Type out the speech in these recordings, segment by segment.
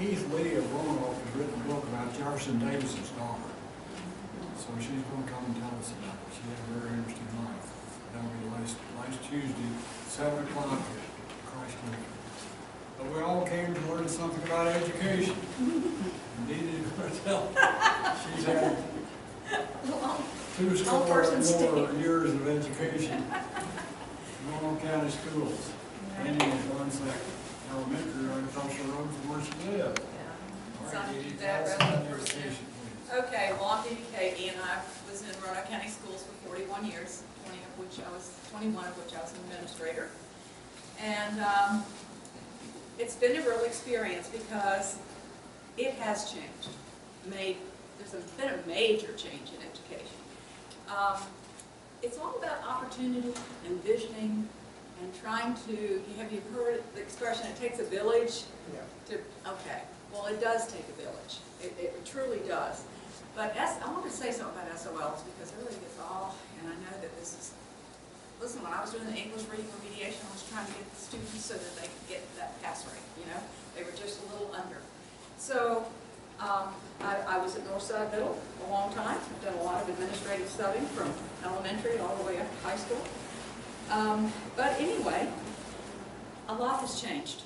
Keith Lee of Roanoke has written a book about Jefferson Davis's daughter. So she's going to come and tell us about it. She had a very interesting life. That'll be last Tuesday, 7 o'clock at Christ Church. But we all came to learn something about education. Deedie is going to tell. She's had 2 score or more years of education in Roanoke County schools. Ending at 1 elementary, right across the road from where she lived. Yeah. All right, Sounds Deedie, bad, tell us rather about than education, please. Okay, well, I'm Deedie Kagey, and I was in Roanoke County Schools for 41 years, 21 of which I was an administrator. And it's been a real experience because it has changed. There's been a major change in education. It's all about opportunity and visioning and trying to, have you heard the expression, it takes a village? Yeah. Okay, well, it does take a village. It truly does. But I want to say something about SOLs because everybody gets all, and I know that this is, listen, when I was doing the English reading remediation, I was trying to get the students so that they could get that pass rate, you know? They were just a little under. So I was at Northside Middle a long time. I've done a lot of administrative studying from elementary all the way up to high school. But anyway, a lot has changed.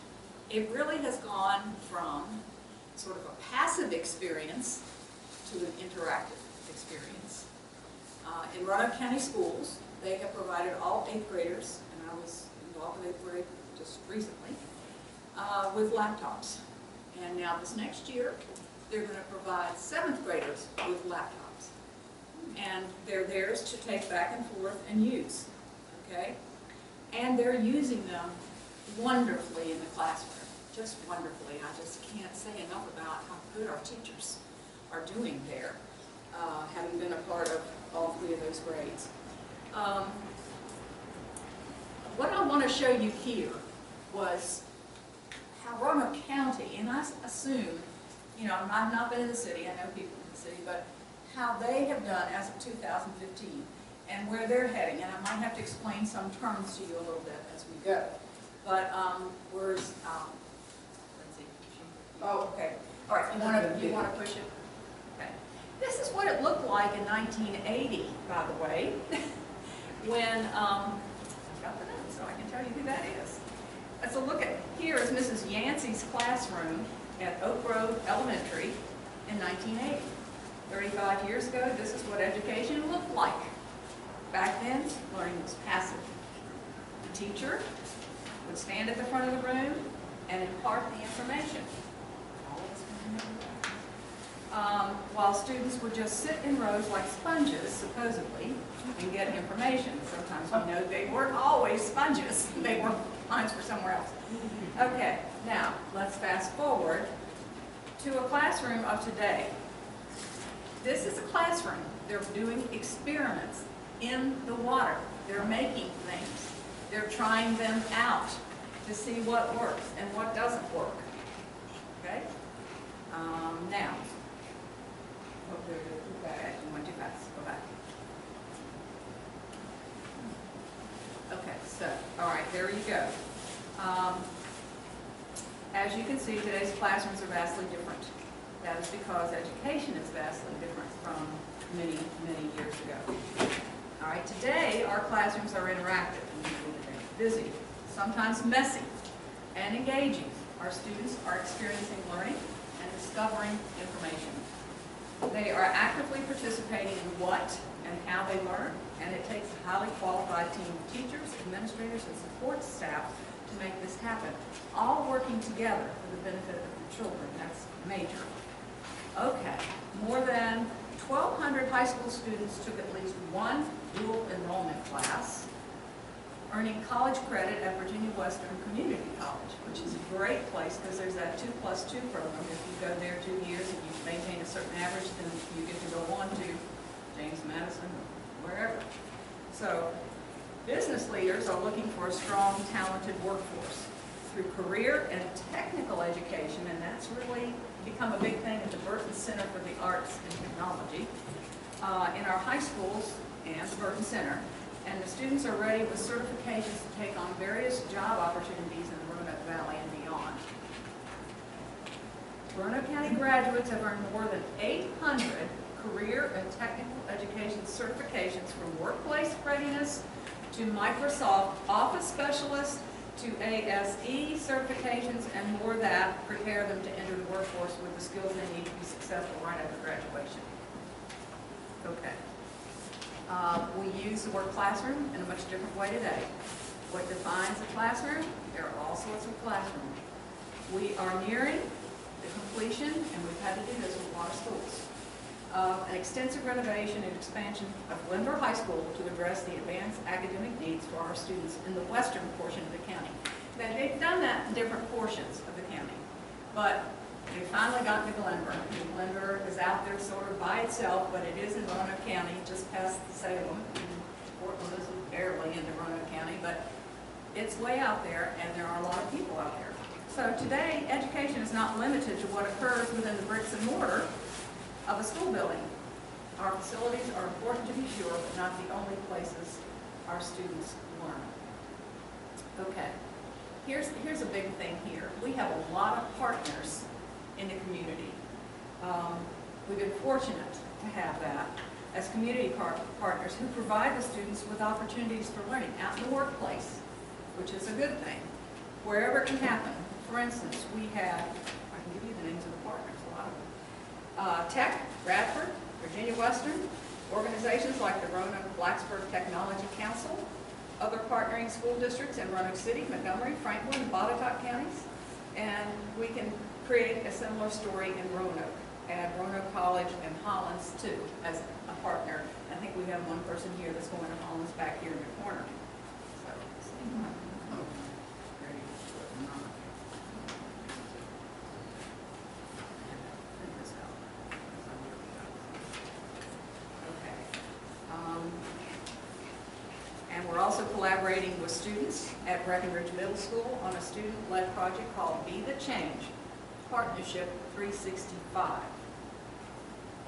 It really has gone from sort of a passive experience to an interactive experience. In Roanoke County Schools, they have provided all 8th graders, and I was involved with 8th grade just recently, with laptops. And now this next year, they're going to provide 7th graders with laptops. And they're theirs to take back and forth and use. Okay? And they're using them wonderfully in the classroom. Just wonderfully. I just can't say enough about how good our teachers are doing there, having been a part of all 3 of those grades. What I want to show you here was how Roanoke County, and I assume, you know, I've not been in the city, I know people in the city, but how they have done as of 2015 and where they're heading. And I might have to explain some terms to you a little bit as we go. But where's, let's see. Oh, okay. All right, you want to push it? Okay. This is what it looked like in 1980, by the way, when, I've got the notes so I can tell you who that is. So look at, here is Mrs. Yancey's classroom at Oak Grove Elementary in 1980. 35 years ago, this is what education looked like. Back then, learning was passive. The teacher would stand at the front of the room and impart the information. All of us can remember that. While students would just sit in rows like sponges, supposedly, and get information. Sometimes we know they weren't always sponges. They were lines for somewhere else. Okay, now let's fast forward to a classroom of today. This is a classroom. They're doing experiments in the water. They're making things. They're trying them out to see what works and what doesn't work. Okay? Now, you went too fast. Go back. Okay, so, all right, there you go. As you can see, today's classrooms are vastly different. That is because education is vastly different from many, many years ago. All right, today our classrooms are interactive, busy, sometimes messy, and engaging. Our students are experiencing learning and discovering information. They are actively participating in what and how they learn, and it takes a highly qualified team of teachers, administrators, and support staff to make this happen, all working together for the benefit of the children. That's major. Okay, more than 1,200 high school students took at least one dual enrollment class, earning college credit at Virginia Western Community College, which is a great place because there's that 2+2 program. If you go there 2 years and you maintain a certain average, then you get to go on to James Madison or wherever. So business leaders are looking for a strong, talented workforce through career and technical education, and that's really become a big thing at the Burton Center for the Arts and Technology in our high schools and the Burton Center. And the students are ready with certifications to take on various job opportunities in the Roanoke Valley and beyond. Roanoke County graduates have earned more than 800 career and technical education certifications from workplace readiness to Microsoft Office Specialist to ASE certifications and more that prepare them to enter the workforce with the skills they need to be successful right after graduation. Okay. We use the word classroom in a much different way today. What defines a classroom? There are all sorts of classrooms. We are nearing the completion, and we've had to do this with a lot of schools, of an extensive renovation and expansion of Glenborough High School to address the advanced academic needs for our students in the western portion of the county. Now, they've done that in different portions of the county, but they finally got to Glenborough. And Glenborough is out there sort of by itself, but it is in Roanoke County, just past Salem. Portland is barely into Roanoke County, but it's way out there, and there are a lot of people out there. So today, education is not limited to what occurs within the bricks and mortar of a school building. Our facilities are important to be sure, but not the only places our students learn. Okay, here's a big thing here. We have a lot of partners in the community. We've been fortunate to have that as community partners who provide the students with opportunities for learning out in the workplace, which is a good thing, wherever it can happen. For instance, we have, I can give you the names of the partners, a lot of them. Tech, Bradford, Virginia Western, organizations like the Roanoke-Blacksburg Technology Council, other partnering school districts in Roanoke City, Montgomery, Franklin, and Botetourt counties, and we can create a similar story in Roanoke. Add Roanoke College and Hollins too as a partner. I think we have one person here that's going to Hollins back here in the corner. So, and we're also collaborating with students at Breckenridge Middle School on a student-led project called Be the Change, Partnership 365.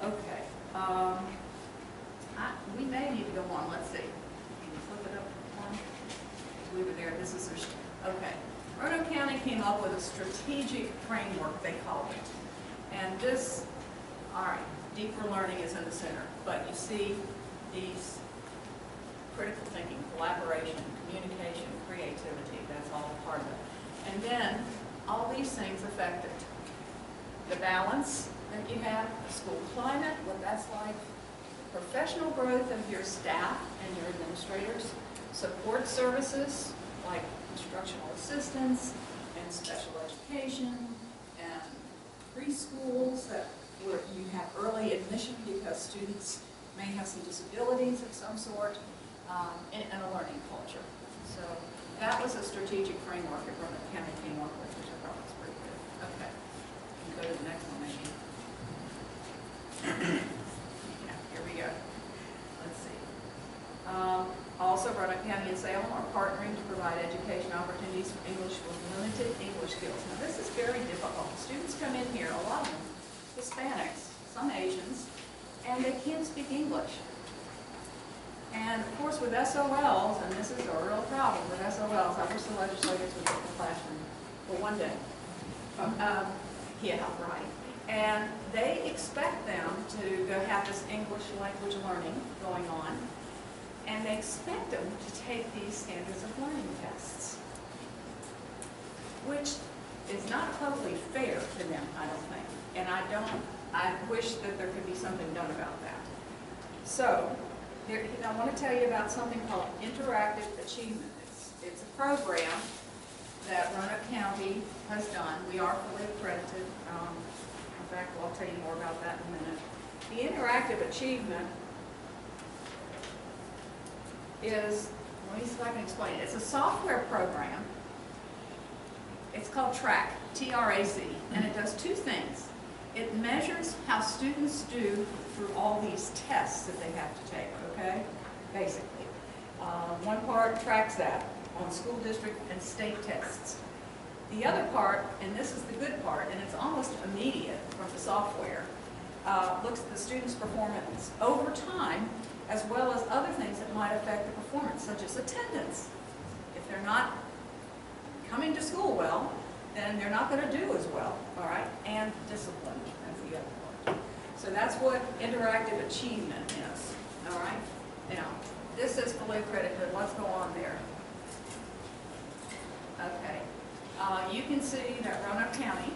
Okay, we may need to go on. Let's see. Can you flip it up one? We were there. This is okay. Roanoke County came up with a strategic framework, they called it. And this, all right, deeper learning is in the center. But you see these critical thinking, collaboration, communication, creativity, that's all part of it. And then all these things affect it. The balance that you have, the school climate, what that's like, professional growth of your staff and your administrators, support services like instructional assistance and special education and preschools that where you have early admission because students may have some disabilities of some sort, and a learning culture. So that was a strategic framework that Roanoke County came up with, which I thought was pretty good. Okay, you can go to the next one maybe. Yeah, here we go. Let's see. Also, Roanoke County and Salem are partnering to provide education opportunities for English with limited English skills. Now this is very difficult. Students come in here, a lot of them Hispanics, some Asians, and they can't speak English. And of course with SOLs, and this is a real problem with SOLs, I wish the legislators would take the classroom for one day. Yeah, right. And they expect them to go have this English language learning going on, and they expect them to take these standards of learning tests, which is not totally fair to them, I don't think. And I wish that there could be something done about that. So, I want to tell you about something called Interactive Achievement. It's a program that Roanoke County has done. We are fully accredited. In fact, I'll tell you more about that in a minute. The Interactive Achievement is, let me see if I can explain it. It's a software program. It's called TRAC, T-R-A-C, and it does two things. It measures how students do through all these tests that they have to take, okay? Basically. One part tracks that on school district and state tests. The other part, and this is the good part, and it's almost immediate from the software, looks at the student's performance over time, as well as other things that might affect the performance, such as attendance. If they're not coming to school well, then they're not going to do as well, all right? And and discipline as the other part. So that's what interactive achievement is, all right? Now, this is below credit hood. Let's go on there. Okay. You can see that Roanoke County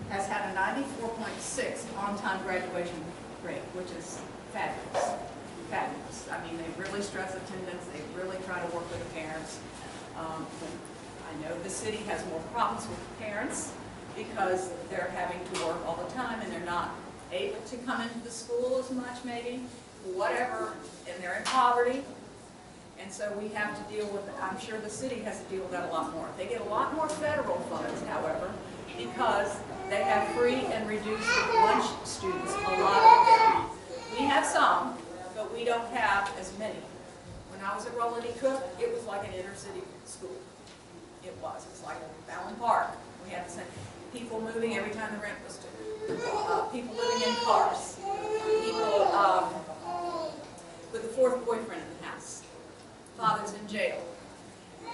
has had a 94.6 on-time graduation rate, which is fabulous. Fabulous. I mean, they really stress attendance. They really try to work with the parents. I know the city has more problems with parents because they're having to work all the time and they're not able to come into the school as much, maybe, whatever, and they're in poverty. And so we have to deal with, I'm sure the city has to deal with that a lot more. They get a lot more federal funds, however, because they have free and reduced lunch students, a lot of them. We have some, but we don't have as many. When I was at Roland E. Cook, it was like an inner city school. It was. It's like Fallon Park. We had the same people moving every time the rent was due. People living in cars. People with a fourth boyfriend in the house. Fathers in jail.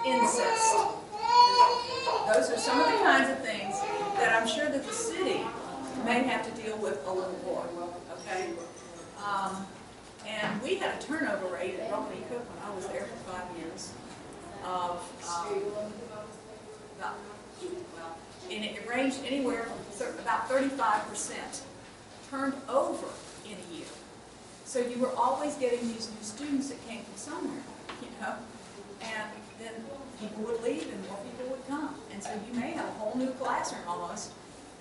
Incest. Those are some of the kinds of things that I'm sure that the city may have to deal with a little more. Okay? And we had a turnover rate at Roland E. Cook when I was there for 5 years of and it ranged anywhere from about 35% turned over in a year. So you were always getting these new students that came from somewhere, you know, and then people would leave and more people would come. And so you may have a whole new classroom almost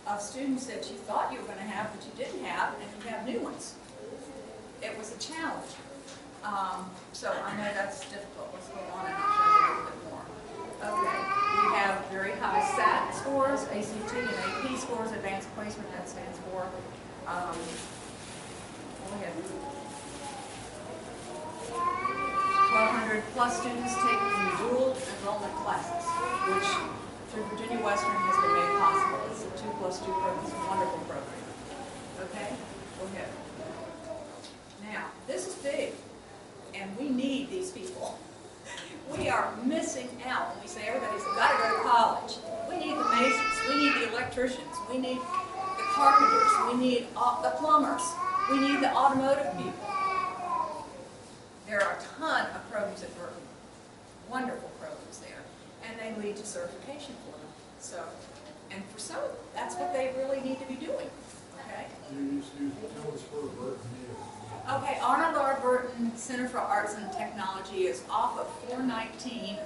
of students that you thought you were going to have but you didn't have, and you have new ones. It was a challenge. So I know that's difficult. Let's go on and I'll show you a little bit more. Okay, we have very high SAT scores, ACT and AP scores, advanced placement, that stands for. Go ahead. 1,200 plus students taking dual enrollment classes, which through Virginia Western has been made possible. It's a 2+2 program. It's a wonderful program. Okay, go ahead. Now, this is big, and we need these people. We are missing out when we say everybody's got to go to college. We need the masons, we need the electricians, we need the carpenters, we need the plumbers, we need the automotive people. There are a ton of programs at Burton, wonderful programs there, and they lead to certification for them. So, and for some, that's what they really need to be doing. Okay. Tell us where Burton is. Okay, Arnold R. Burton Center for Arts and Technology is off of 419.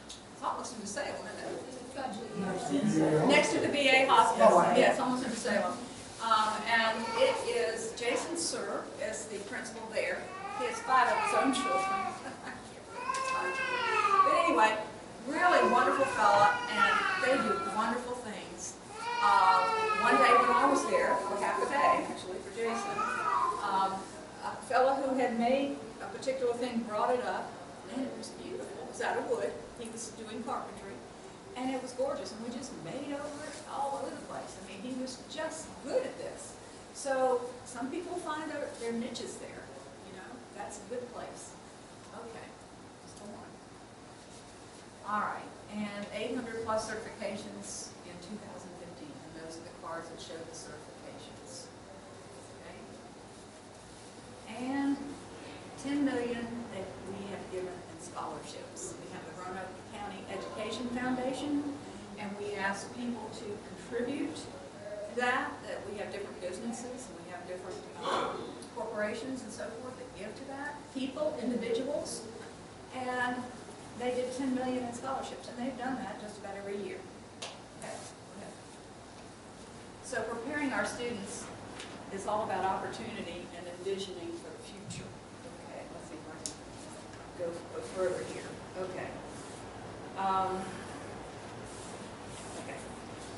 It's almost in Salem, isn't it? Next to the VA hospital. Yeah, it's almost in Salem. And it is, Jason Sir is the principal there. He has 5 of his own children. But anyway, really wonderful fella, and they do wonderful things. One day when I was there, for half a day, actually, for Jason, a fellow who had made a particular thing brought it up, and it was beautiful. It was out of wood. He was doing carpentry, and it was gorgeous, and we just made over it all over the place. I mean, he was just good at this. So some people find their niches there, you know. That's a good place. Okay, just go on. All right, and 800 plus certifications in 2015, and those are the cards that show the certifications. And $10 million that we have given in scholarships. We have the Roanoke County Education Foundation, and we ask people to contribute to that we have different businesses, and we have different corporations and so forth that give to that. People, individuals, and they did $10 million in scholarships, and they've done that just about every year. Okay. So preparing our students is all about opportunity and envisioning for the future. Okay, let's see if I can go further here. Okay. Okay.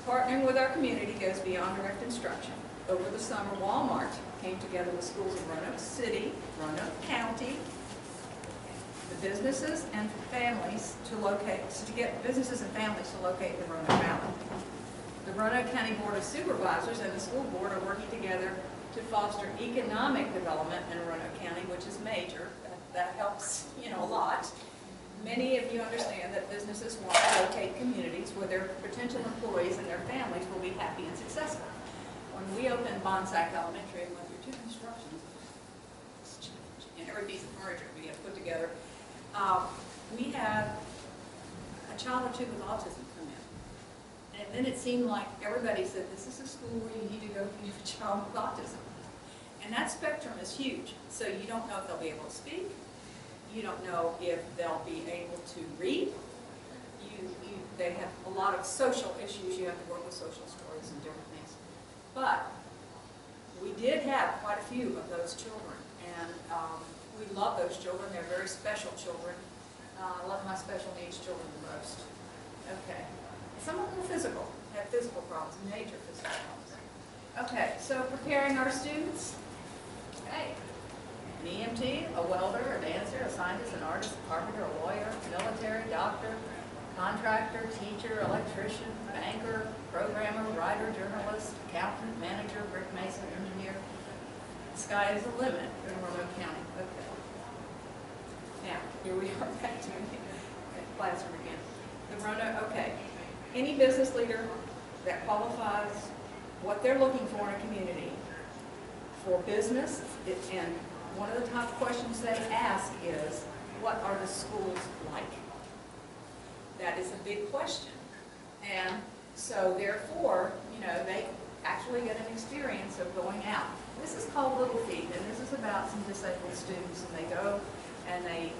Partnering with our community goes beyond direct instruction. Over the summer, Walmart came together with schools in Roanoke City, Roanoke County, the businesses and families to get businesses and families to locate in the Roanoke Valley. The Roanoke County Board of Supervisors and the school board are working together to foster economic development in Roanoke County, which is major. That helps, you know, a lot. Many of you understand that businesses want to locate communities where their potential employees and their families in Bonsack Elementary, and went through 2 constructions. And every piece of furniture we had put together. We had a child or 2 with autism come in. And then it seemed like everybody said, this is a school where you need to go if you have a child with autism. And that spectrum is huge. So you don't know if they'll be able to speak. You don't know if they'll be able to read. They have a lot of social issues. You have to work with social stories and different things. But we did have quite a few of those children. And we love those children. They're very special children. I love my special needs children the most. Okay. Some of them are physical, have physical problems, major physical problems. Okay, so preparing our students. Okay. An EMT, a welder, a dancer, a scientist, an artist, a carpenter, a lawyer, military, doctor, contractor, teacher, electrician, banker, programmer, writer, journalist, accountant, manager, brick mason, engineer. The sky is the limit in Roanoke County. Okay. Now, here we are back to the classroom again. The Roanoke, okay. Any business leader that qualifies what they're looking for in a community for business, and one of the top questions they ask is, what are the schools like? That is a big question. And so therefore, you know, they actually get an experience of going out. This is called Little Feet, and this is about some disabled students, and they go and they,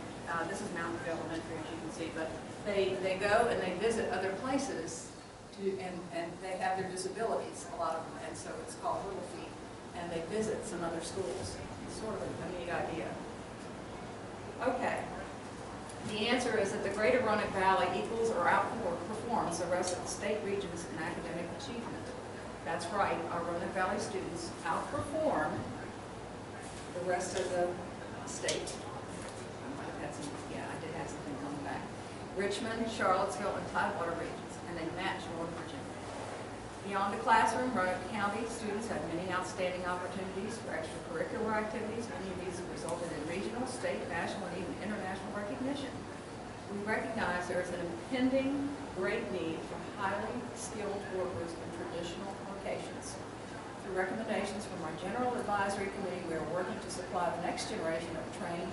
this is Mountain View Elementary, as you can see, but they go and they visit other places and they have their disabilities, a lot of them, and so it's called Little Feet, and they visit some other schools. It's sort of a neat idea. Okay. The answer is that the Greater Roanoke Valley equals or outperforms the rest of the state regions in academic achievement. That's right, our Roanoke Valley students outperform the rest of the state. Yeah, I did have something coming back. Richmond, Charlottesville, and Tidewater regions, and they match North Virginia. Beyond the classroom, Roanoke County students have many outstanding opportunities for extracurricular activities. Many of these have resulted in regional, state, national, and even international recognition. We recognize there is an impending great need for highly skilled workers in traditional locations. Through recommendations from our General Advisory Committee, we are working to supply the next generation of trained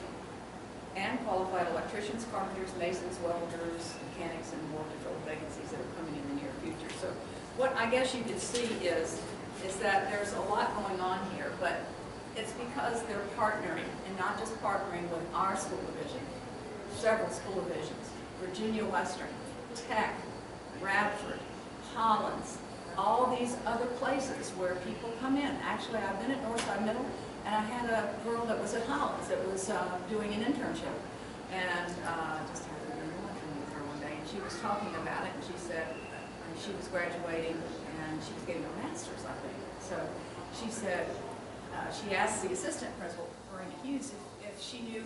and qualified electricians, carpenters, masons, welders, mechanics, and more to fill vacancies that are coming in the near future. So what I guess you can see is that there's a lot going on here, but it's because they're partnering, and not just partnering with our school division, several school divisions, Virginia Western, Tech, Radford, Hollins, all these other places where people come in. Actually, I've been at Northside Middle, and I had a girl that was at Hollins that was doing an internship, and just had a luncheon with her one day, and she was talking about it, and she said she was graduating, and she was getting her master's, I think. So she said, she asked the assistant principal, Marina Hughes, if she knew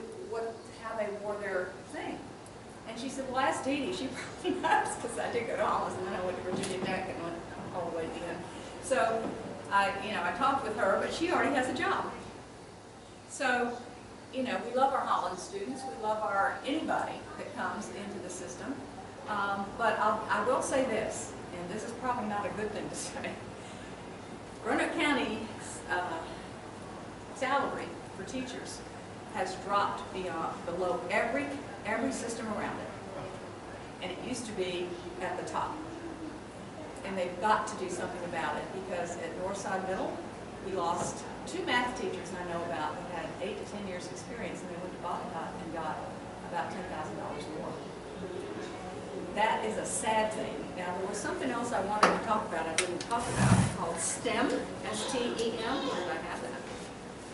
how they wore their thing. And she said, well, ask Deedie, she probably knows, because I did go to Hollins, and then I went to Virginia Tech and went all the way to the end. So I talked with her, but she already has a job. So, we love our Hollins students. We love anybody that comes into the system. But I will say this, and this is probably not a good thing to say. Roanoke County's salary for teachers has dropped below every system around it. And it used to be at the top. And they've got to do something about it, because at Northside Middle, we lost 2 math teachers I know about that had 8 to 10 years experience, and they went to Bottom and got about $10,000 more. That is a sad thing. Now, there was something else I wanted to talk about I didn't talk about, called STEM, S-T-E-M. Where did I have that?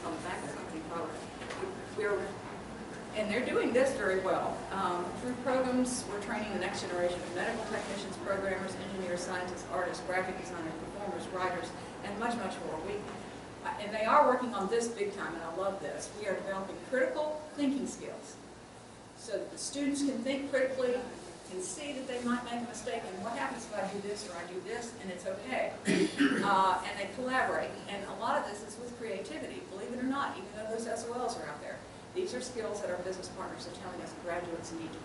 On the back of something, probably. And they're doing this very well. Through programs, we're training the next generation of medical technicians, programmers, engineers, scientists, artists, graphic designers, performers, writers, and much, much more. And they are working on this big time, and I love this. We are developing critical thinking skills so that the students can think critically, can see that they might make a mistake, and what happens if I do this or I do this, and it's okay. And they collaborate. And a lot of this is with creativity, believe it or not, even though those SOLs are out there. These are skills that our business partners are telling us graduates need to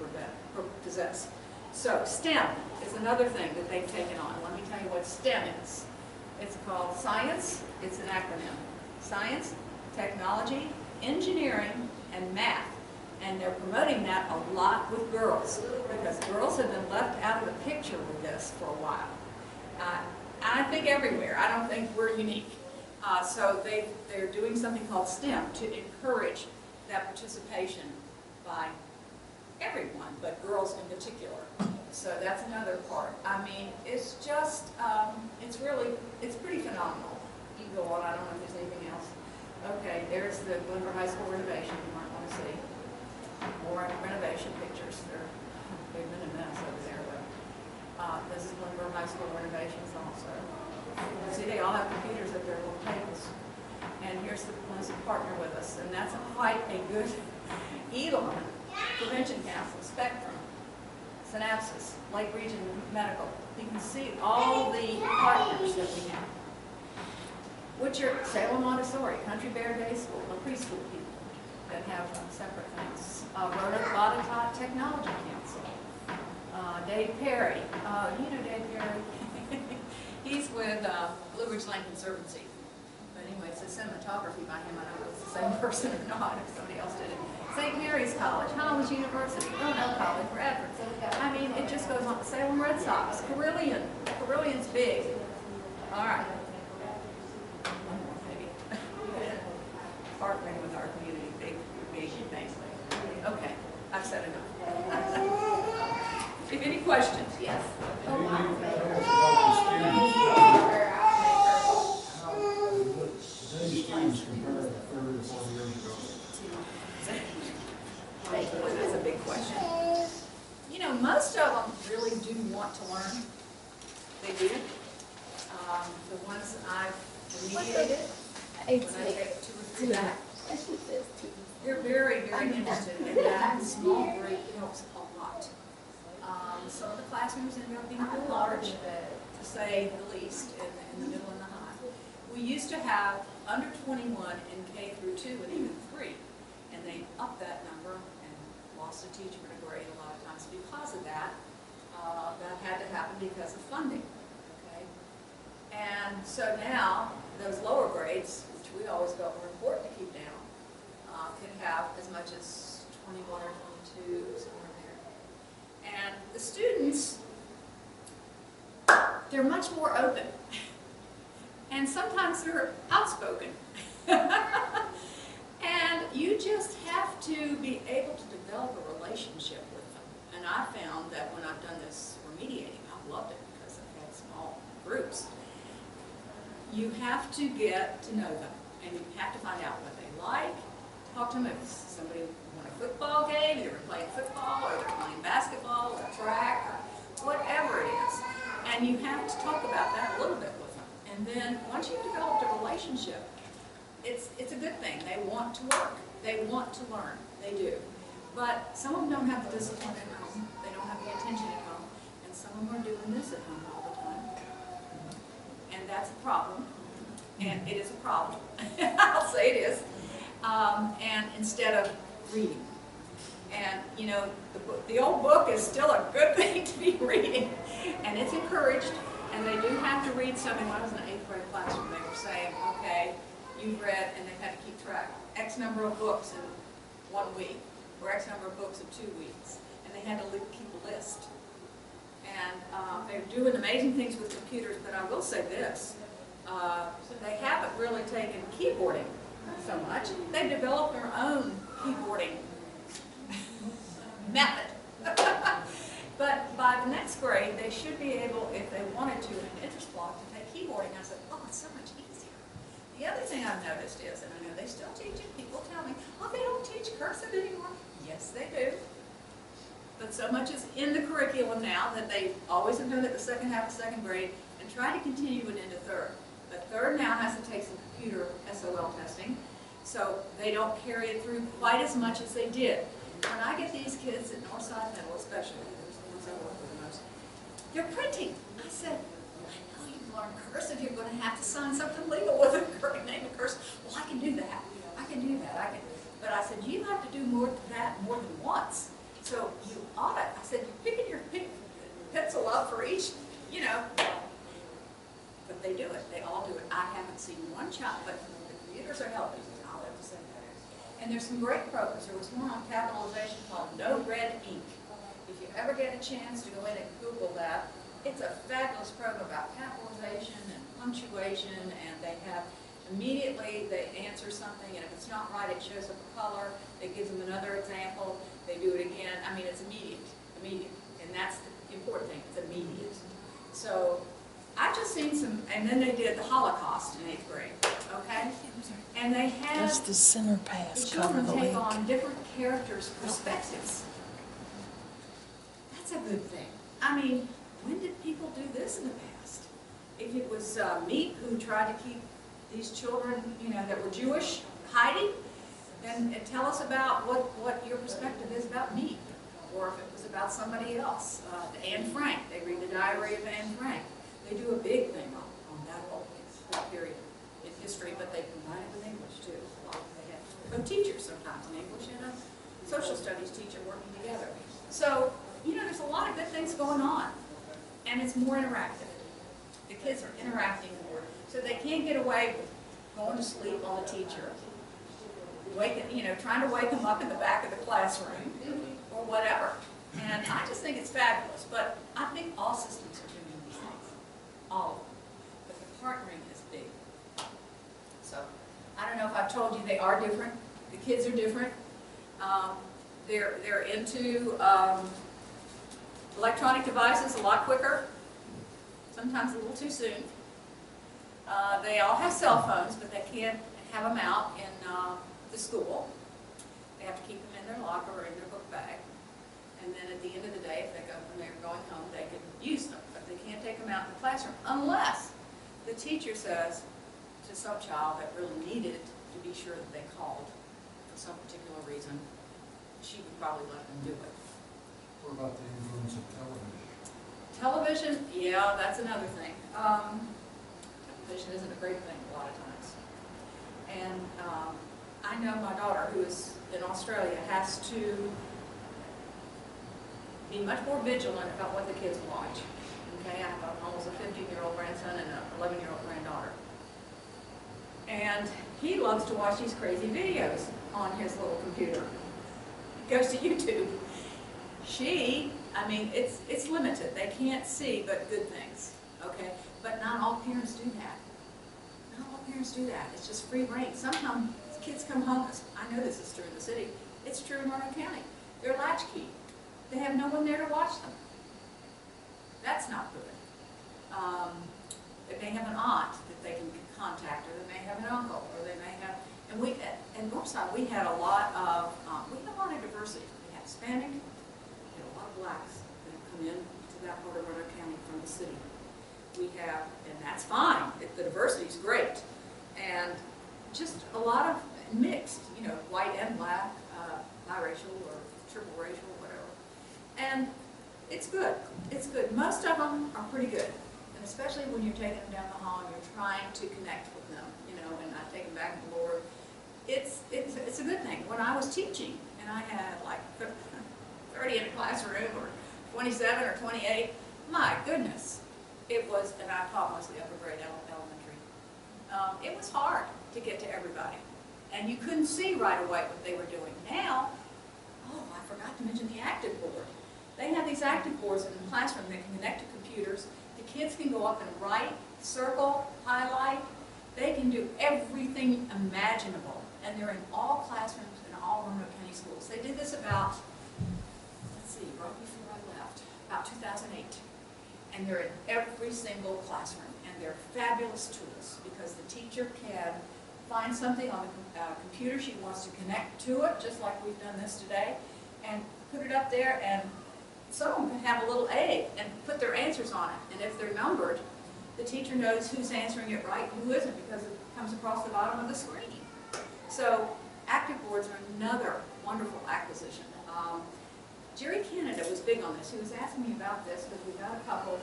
possess. So STEM is another thing that they've taken on. Let me tell you what STEM is. It's called Science, it's an acronym. Science, Technology, Engineering, and Math. And they're promoting that a lot with girls, because girls have been left out of the picture with this for a while. I think everywhere. I don't think we're unique. So they're doing something called STEM to encourage that participation by everyone, but girls in particular. So that's another part. I mean, it's just, it's pretty phenomenal. You can go on, I don't know if there's anything else. Okay, there's the Glenboro High School renovation you might want to see. More renovation pictures. They've been a mess over there, but this is Glenboro High School renovations also. See, they all have computers at their little tables. And here's the ones that partner with us, and that's quite a good Elon, Prevention Council, Spectrum, Synapses, Lake Region Medical. You can see all the partners that we have. Which are Salem Montessori, Country Bear Day School, the preschool people that have separate things. Robotic Technology Council. Dave Perry, you know Dave Perry. He's with Blue Ridge Land Conservancy. But anyway, it's a cinematography by him. I don't know if it's the same person or not, if somebody else did it. St. Mary's College, Holmes University, Roanoke College, Bradford. I mean, it just goes on. Salem Red Sox, Carillion. Carillion's big. All right. Partnering with our community, big things. Okay, I've said enough. If any questions, yes. That's a big question. You know, most of them really do want to learn. They do. The ones I've remediated, when I take 2 or 3 back, they're very, very interested in that. Small group helps a lot. Some of the classrooms end up being too large, to say the least, in the middle and the high. We used to have under 21 in K through 2 and even 3, and they upped that number and lost a teacher in a grade a lot of times because of that. That had to happen because of funding. Okay, and so now those lower grades, which we always felt were important to keep down, can have as much as 21 or 22, somewhere there. And the students, they're much more open. And sometimes they're outspoken. And you just have to be able to develop a relationship with them. And I found that when I've done this remediating, I've loved it because I've had small groups. You have to get to know them, and you have to find out what they like. Talk to them if somebody won a football game, either they're playing football, or they're playing basketball, or track, or whatever it is. And you have to talk about that a little bit with them. And then once you've developed a relationship, it's a good thing. They want to work. They want to learn. They do. But some of them don't have the discipline at home. They don't have the attention at home. And some of them are doing this at home all the time. And that's a problem. And it is a problem. I'll say it is. And instead of reading. And, you know, the old book is still a good thing to be reading. And it's encouraged. And they do have to read something. When I was in the 8th grade classroom, they were saying, okay, you've read, and they had to keep track. X number of books in 1 week, or X number of books in 2 weeks. And they had to keep a list. And they're doing amazing things with computers, but I will say this. They haven't really taken keyboarding so much. They've developed their own keyboarding method. But by the next grade, they should be able, if they wanted to, in an interest block, to take keyboarding. I said, oh, it's so much easier. The other thing I've noticed is, and I know they still teach it, people tell me, oh, they don't teach cursive anymore. Yes, they do. But so much is in the curriculum now that they always have done it the second half of 2nd grade and try to continue it into 3rd. But 3rd now has to take some computer SOL testing, so they don't carry it through quite as much as they did. When I get these kids at Northside Middle, especially, there's the ones I work with the most, they're printing. I said, I know you've learned cursive, you're going to have to sign something legal with a name of cursive. Well, I can do that. I can do that. But I said, you have to do more than once. So you ought to, I said, you're picking your pencil up for each, you know. But but they do it. They all do it. I haven't seen one child, but the computers are helping. I'll have to say that. And there's some great programs. There was one on capitalization called No Red Ink. If you ever get a chance to go in and Google that, it's a fabulous program about capitalization and punctuation, and they have immediately they answer something, and if it's not right, it shows up a color. It gives them another example. They do it again. I mean, it's immediate, and that's the important thing. It's immediate. So I've just seen some, and then they did the Holocaust in 8th grade. Okay, and they have That's the center pass. the children Cover the take link. on different characters' perspectives. That's a good thing. I mean, when did people do this in the past? If it was Meek who tried to keep these children, you know, that were Jewish hiding, then tell us about what your perspective is about Meek. Or if it was about somebody else, Anne Frank. They read the diary of Anne Frank. They do a big thing on that whole period in history, but they combine it with English too. They have teachers sometimes in English and a social studies teacher working together. So, you know, there's a lot of good things going on, and it's more interactive. The kids are interacting more, so they can't get away with going to sleep on the teacher, trying to wake them up in the back of the classroom, or whatever. And I just think it's fabulous, but I think all systems are doing these things, all of them. But the partnering is big. So, I don't know if I've told you they are different. The kids are different. They're into electronic devices a lot quicker, sometimes a little too soon. They all have cell phones, but they can't have them out in the school. They have to keep them in their locker or in their book bag. And then at the end of the day, if they go when they're going home, they can use them. But they can't take them out in the classroom unless the teacher says to some child that really needed to be sure that they called for some particular reason, she would probably let them do it. What about the influence of television? Television, yeah, that's another thing. Television isn't a great thing a lot of times. And I know my daughter, who is in Australia, has to be much more vigilant about what the kids watch. Okay, I have almost a 15-year-old grandson and an 11-year-old granddaughter. And he loves to watch these crazy videos on his little computer. He goes to YouTube. I mean, it's limited. They can't see but good things, okay? But not all parents do that. Not all parents do that. It's just free reign. Sometimes kids come home, I know this is true in the city, it's true in Roanoke County. They're latchkey. They have no one there to watch them. That's not good. They may have an aunt that they can contact, or they may have an uncle, or they may have, and at Northside we had a lot of diversity. We had Hispanic, we had a lot of blacks that have come in to that part of Roanoke County from the city. We have, and that's fine, the diversity is great, and just a lot of mixed, you know, white and black, biracial or triple racial, whatever. And it's good. It's good. Most of them are pretty good. And especially when you're taking them down the hall and you're trying to connect with them, you know, and I take them back to the Lord. It's a good thing. When I was teaching and I had like 30 in a classroom or 27 or 28, my goodness, it was, and I taught mostly upper grade elementary. It was hard to get to everybody. And you couldn't see right away what they were doing. Now, oh, I forgot to mention the active board. They have these active boards in the classroom that can connect to computers. The kids can go up and write, circle, highlight. They can do everything imaginable. And they're in all classrooms in all Roanoke County schools. They did this about, let's see, right before I left, about 2008. And they're in every single classroom. And they're fabulous tools because the teacher can find something on the computer she wants to connect to it, just like we've done this today, and put it up there, and some of them can have a little egg and put their answers on it. And if they're numbered, the teacher knows who's answering it right and who isn't because it comes across the bottom of the screen. So active boards are another wonderful acquisition. Jerry Canada was big on this. He was asking me about this because we got a couple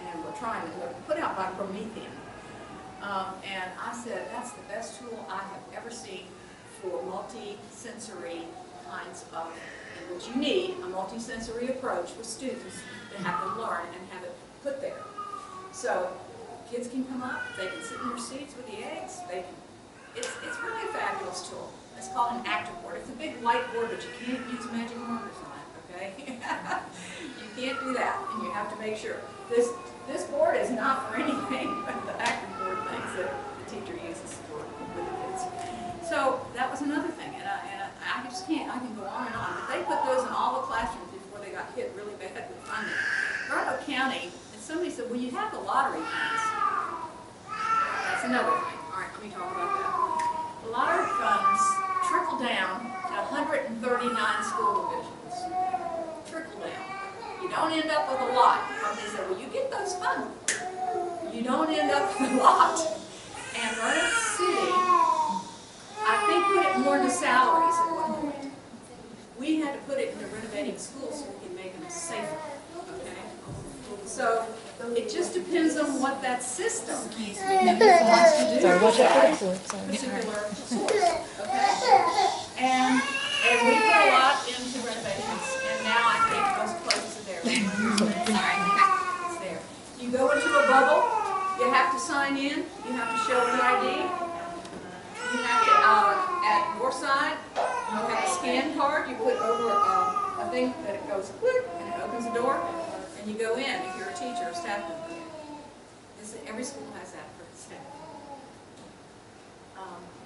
and we're trying to put out by Promethean. And I said, that's the best tool I have ever seen for multi-sensory kinds of, in which you need a multi-sensory approach with students to have them learn and have it put there. So kids can come up, they can sit in their seats with the eggs, they can, it's really a fabulous tool. It's called an active board. It's a big whiteboard, but you can't use magic markers on it, okay? You can't do that, and you have to make sure. This board is not for anything but the active board things that the teacher uses for with the kids. So that was another thing, and I just can't, I can go on and on. But they put those in all the classrooms before they got hit really bad with funding. Roanoke County, and somebody said, well, you have the lottery funds. That's another thing. All right, let me talk about that. The lottery funds trickle down to 139 school divisions. Trickle down. You don't end up with a lot. They said, well, you get those funds. You don't end up with a lot. And Roanoke City, I think, put it more into salaries at one point. We had to put it into renovating schools so we could make them safer. Okay? So it just depends on what that system wants to do. Sorry, watch out for Particular source. Okay? And we put a lot into renovations, and now I think most places are there. It's there. You go into a bubble, you have to sign in, you have to show an ID. You have to, at your side, you have a scan card, you put over a thing that it goes click, and it opens the door, and you go in if you're a teacher or staff member. Every school has that for its staff.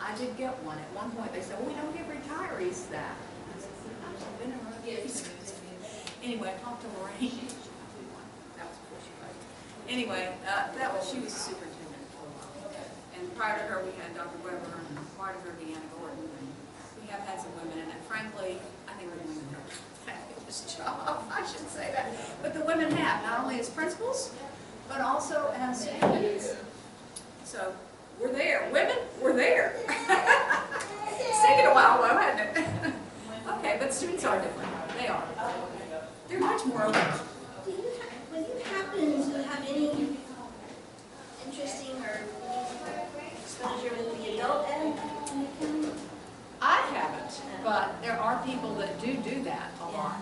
I did get one. At one point they said, well, we don't give retirees that. I said, I've been around these. Anyway, I talked to Lorraine. That was before she left. Anyway, she was a superintendent for a while. And prior to her, we had Dr. Weber, and prior to her, Deanna Gordon. And we have had some women in it. Frankly, I think the women have done a fabulous job. I should say that. But the women have, not only as principals, but also as students. So we're there. Women, we're there. It's taken a while, though, hasn't it? Okay, but students are different. They are. They're much more open. Would you happen to have any interesting or exposure with the adult ed in the county? I haven't, but there are people that do that a lot.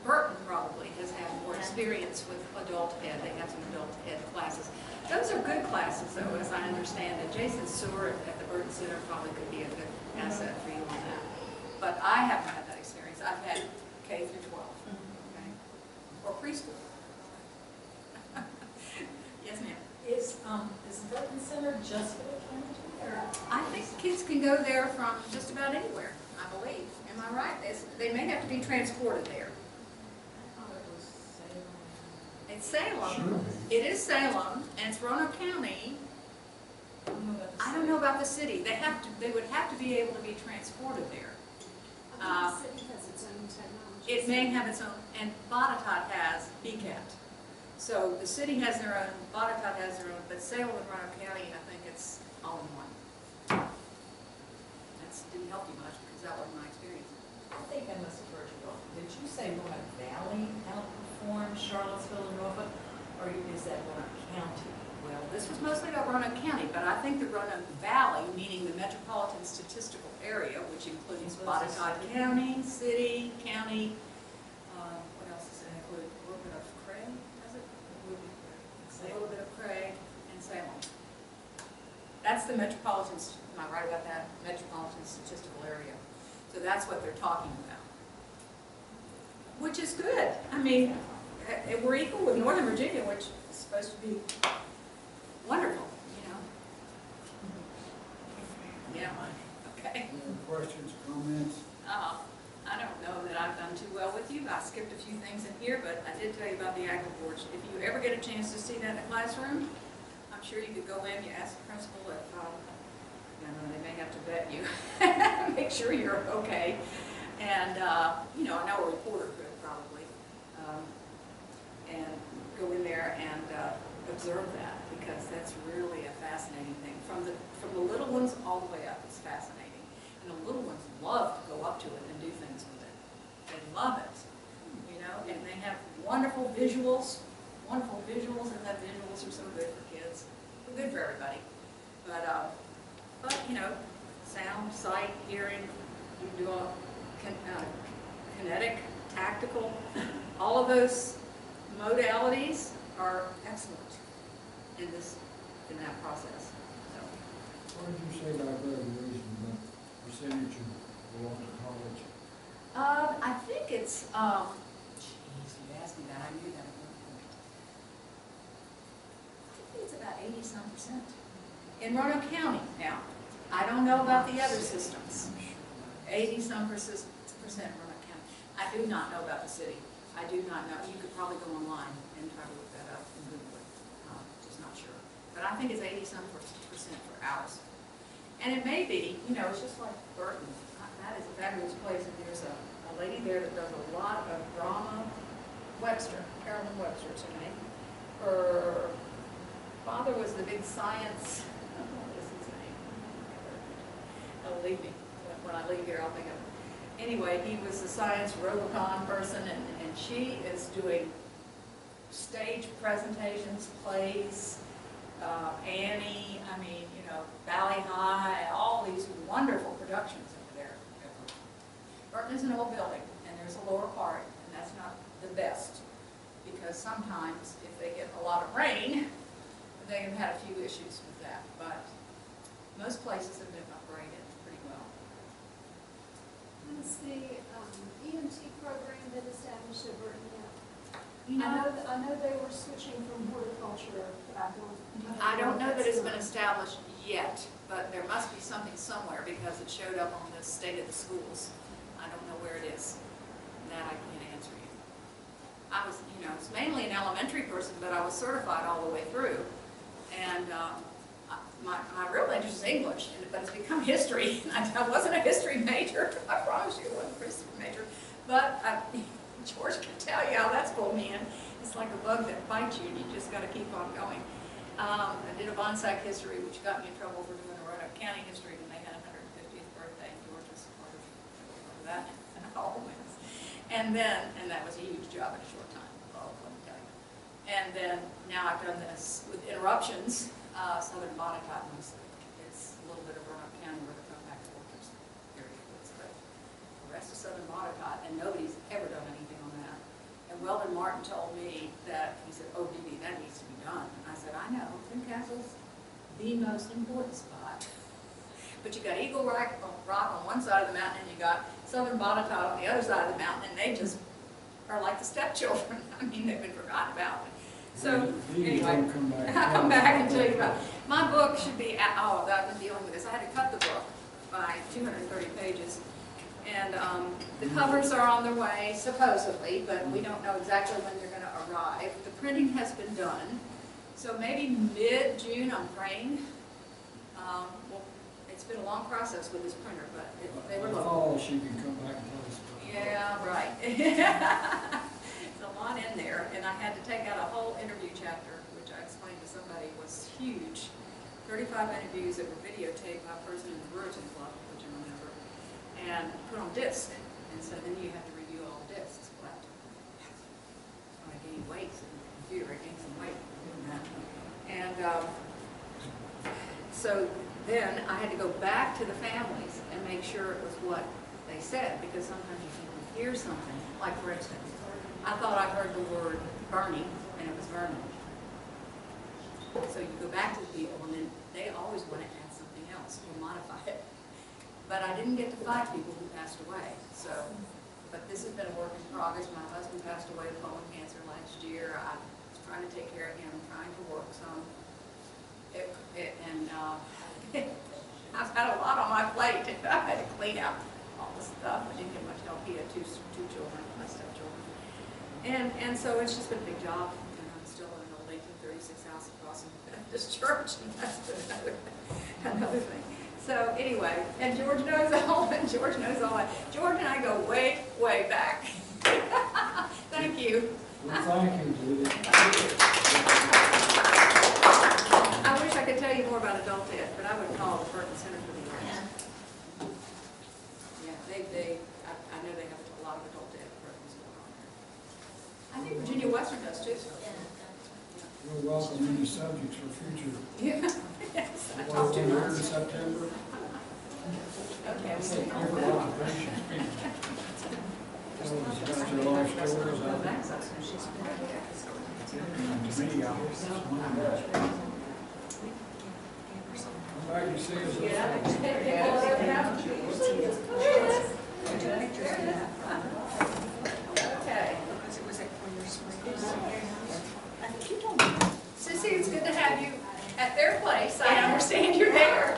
Burton probably has had more experience with adult ed. They have some adult ed classes. Those are good classes, though, as I understand it. Jason Seward at the Burton Center probably could be a good asset for you on that. But I haven't had that experience. I've had K through 12, okay, or preschool. Yes, ma'am. Is Burton Center just for the county? Or? I think kids can go there from just about anywhere, I believe. Am I right? They may have to be transported there. It's Salem. It is Salem, and it's Roanoke County. I don't know about the city. They would have to be able to be transported there. I think the city has its own technology. It may have its own, and Botetourt has BCAT. So the city has their own, Botetourt has their own, but Salem and Roanoke County, I think it's all in one. That didn't help you much because that wasn't my experience. I think I must have heard you wrong. Did you say Roanoke Valley outperformed Charlottesville and Norfolk, or is that Roanoke County? Well, this was mostly about Roanoke County, but I think the Roanoke Valley, meaning the metropolitan statistical area, which includes Botetourt County, city, county, what else does it include? A little bit of Craig, does it? A little bit of Craig and Salem. That's the metropolitan, am I right about that? Metropolitan statistical area. So that's what they're talking about. Which is good. I mean, we're equal with Northern Virginia, which is supposed to be wonderful, you know. Yeah, okay. Any questions, comments? I don't know that I've done too well with you. I skipped a few things in here, but I did tell you about the active boards. If you ever get a chance to see that in the classroom, I'm sure you could go in, you ask the principal if, they may have to vet you, make sure you're okay. And, I know a reporter could probably, and go in there and observe that, because that's really a fascinating thing. From the little ones all the way up, it's fascinating. And the little ones love to go up to it and do things with it. They love it, and they have wonderful visuals, and that visuals are so good for kids. They're good for everybody. But sound, sight, hearing, you can do all kinetic, tactical, all of those modalities are excellent. in that process, so. What did you say about graduation, about percentage of belong to college? I think it's, Jeez, you asked me that, I knew that. I think it's about 80-some% in Roanoke County now. I don't know about the other systems. 80-some% in Roanoke County. I do not know about the city. I do not know. You could probably go online and try to look that up and Google it. Just not sure. But I think it's 80-some% for ours. And it may be, you know, it's just like Burton. That is a fabulous place, and there's a lady there that does a lot of drama. Webster, Carolyn Webster is her name. Her father was the big science, what is his name? It'll leave me. When I leave here, I'll think of it. Anyway, he was a science Robocon person, and she is doing stage presentations, plays, Annie, I mean, you know, Valley High, all these wonderful productions over there. Burton is an old building, and there's a lower part, and that's not the best, because sometimes if they get a lot of rain, they have had a few issues with that, but most places have been upgraded pretty well. Has the EMT program been established at Burton yet? You know, I know they were switching from horticulture back on. I don't know that it's been established yet, but there must be something somewhere because it showed up on the state of the schools. I don't know where it is. That I can't answer you. I was, you know, it's mainly an elementary person, but I was certified all the way through. And my real interest is English, but it's become history. I wasn't a history major. I promise you, I wasn't a history major. But George can tell you how that's pulled me in. It's like a bug that bites you, and you just got to keep on going. I did a Bonsack history, which got me in trouble for doing a Roanoke County history when they had 150th birthday. George was part of that, and all wins. And that was a huge job in a short time. Oh, let me tell you. And then now I've done this with interruptions. Southern Bonacott, it's a little bit of Roanoke County where the compact workers area is, but the rest of Southern Bonacott, and nobody's ever done anything on that. And Weldon Martin told me that, he said, oh, Deedie, that needs to be done. And I said, I know, Tim Castle's the most important spot. But you got Eagle Rock on one side of the mountain, and you got Southern Bonacott on the other side of the mountain, and they just are like the stepchildren. I mean, they've been forgotten about. So, anyway, I'll come back and tell you about it. My book should be, I've been dealing with this. I had to cut the book by 230 pages. And the covers are on their way, supposedly, but we don't know exactly when they're going to arrive. The printing has been done. So maybe mid-June, I'm praying. Well, it's been a long process with this printer, but they were local. Oh, she can come back and tell us about it. Yeah, right. A lot in there, and I had to take out a whole interview chapter, which I explained to somebody was huge. 35 interviews that were videotaped by a person in the Brewerton Club, which I remember, and put on disc. And so then you have to review all the discs. But when I gained weight in the computer, I gained some weight doing that. And so then I had to go back to the families and make sure it was what they said, because sometimes you can hear something, like for instance, I thought I heard the word burning, and it was vermin. So you go back to the people, and then they always want to add something else or modify it. But I didn't get to find people who passed away. So, but this has been a work in progress. My husband passed away of colon cancer last year. I was trying to take care of him, trying to work some. I've had a lot on my plate. I had to clean out all the stuff. I didn't get much help. He had two children, my stepchildren. And so it's just been a big job, and I'm still in an old 1836 house across from the Baptist church, and that's another thing. So anyway, and George knows all, and George knows all that. George and I go way, way back. Thank you. Well, thank you, Judy. I wish I could tell you more about adult ed, but I would call the Burton Center for the Arts. Yeah, I know they have a lot of adult ed programs going on there. I think Virginia Western does too. You're welcome any subjects for future. Yeah. Yes. Well, here in September. Okay. Thank you for your patience. Tell us about your life stories. To me, I was see us. Okay. Sissy, it's good to have you at their place. I understand you're there.